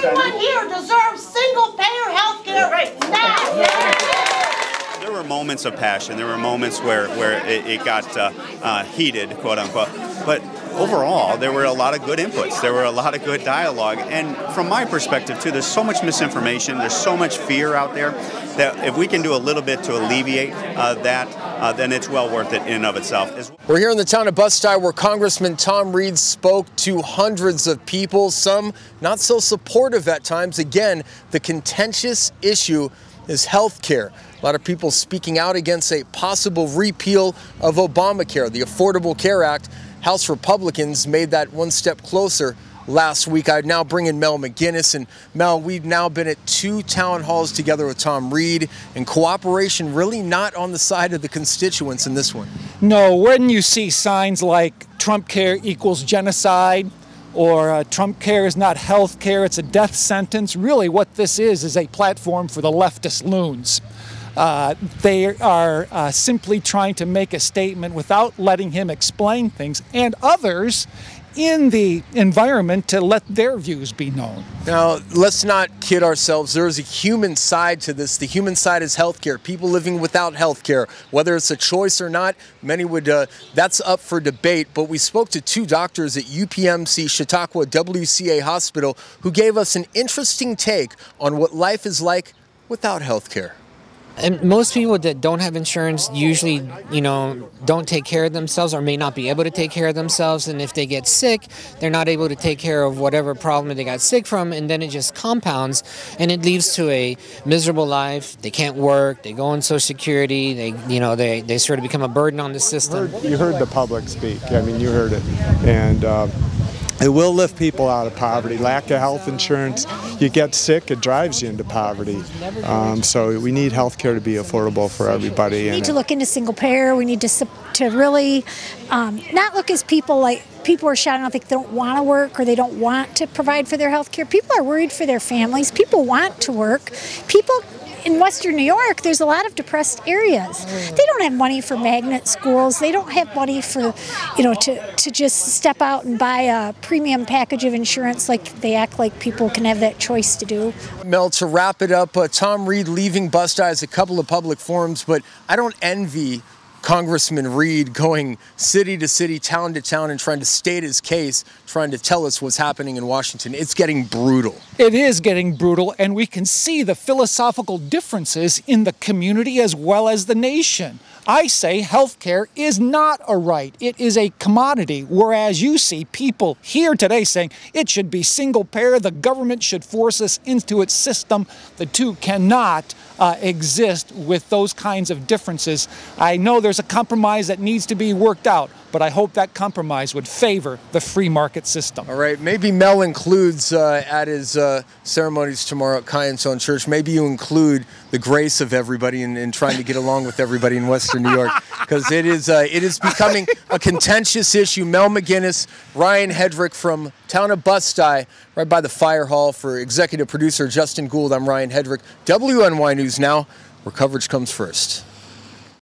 Everyone here deserves single-payer health care now. There were moments of passion. There were moments where it got heated, quote unquote. But overall, there were a lot of good inputs. There were a lot of good dialogue. And from my perspective, too, there's so much misinformation. There's so much fear out there that if we can do a little bit to alleviate that, then it's well worth it in and of itself. We're here in the town of Bust-Tye where Congressman Tom Reed spoke to hundreds of people, some not so supportive at times. Again, the contentious issue is health care. A lot of people speaking out against a possible repeal of Obamacare, the Affordable Care Act. House Republicans made that one step closer last week. I'd now bring in Mel McGinnis. And Mel, we've now been at 2 town halls together with Tom Reed, and cooperation really not on the side of the constituents in this one. No, when you see signs like Trump care equals genocide, or Trump care is not health care, it's a death sentence, really what this is a platform for the leftist loons. They are simply trying to make a statement without letting him explain things, and others in the environment to let their views be known. Now, let's not kid ourselves. There is a human side to this. The human side is healthcare. People living without healthcare, whether it's a choice or not, many would, that's up for debate. But we spoke to 2 doctors at UPMC Chautauqua WCA Hospital who gave us an interesting take on what life is like without healthcare. And most people that don't have insurance usually, don't take care of themselves or may not be able to take care of themselves. And if they get sick, they're not able to take care of whatever problem they got sick from. And then it just compounds and it leads to a miserable life. They can't work. They go on Social Security. They sort of become a burden on the system. You heard the public speak. I mean, you heard it. And it will lift people out of poverty. Lack of health insurance, you get sick, it drives you into poverty. So we need health care to be affordable for everybody. We need to look into single payer. We need to really not look as people are shouting out they don't want to work or they don't want to provide for their health care. People are worried for their families. People want to work. People in Western New York, there's a lot of depressed areas. They don't have money for magnet schools. They don't have money for, to just step out and buy a premium package of insurance like they act like people can have that choice to do. Mel, to wrap it up, Tom Reed leaving Bust-Tye has a couple of public forums, but I don't envy Congressman Reed going city to city, town to town, and trying to state his case, trying to tell us what's happening in Washington. It's getting brutal. It is getting brutal, and we can see the philosophical differences in the community as well as the nation. I say health care is not a right. It is a commodity, whereas you see people here today saying it should be single payer, the government should force us into its system. The two cannot exist with those kinds of differences. I know there's a compromise that needs to be worked out, but I hope that compromise would favor the free market system. All right, maybe Mel includes at his ceremonies tomorrow at Kyanstone Church, maybe you include the grace of everybody and trying to get along with everybody in Western New York, because it is becoming a contentious issue. Mel McGinnis, Ryan Hedrick from town of Bust-Tye, right by the fire hall. For executive producer Justin Gould, I'm Ryan Hedrick. WNY News Now, where coverage comes first.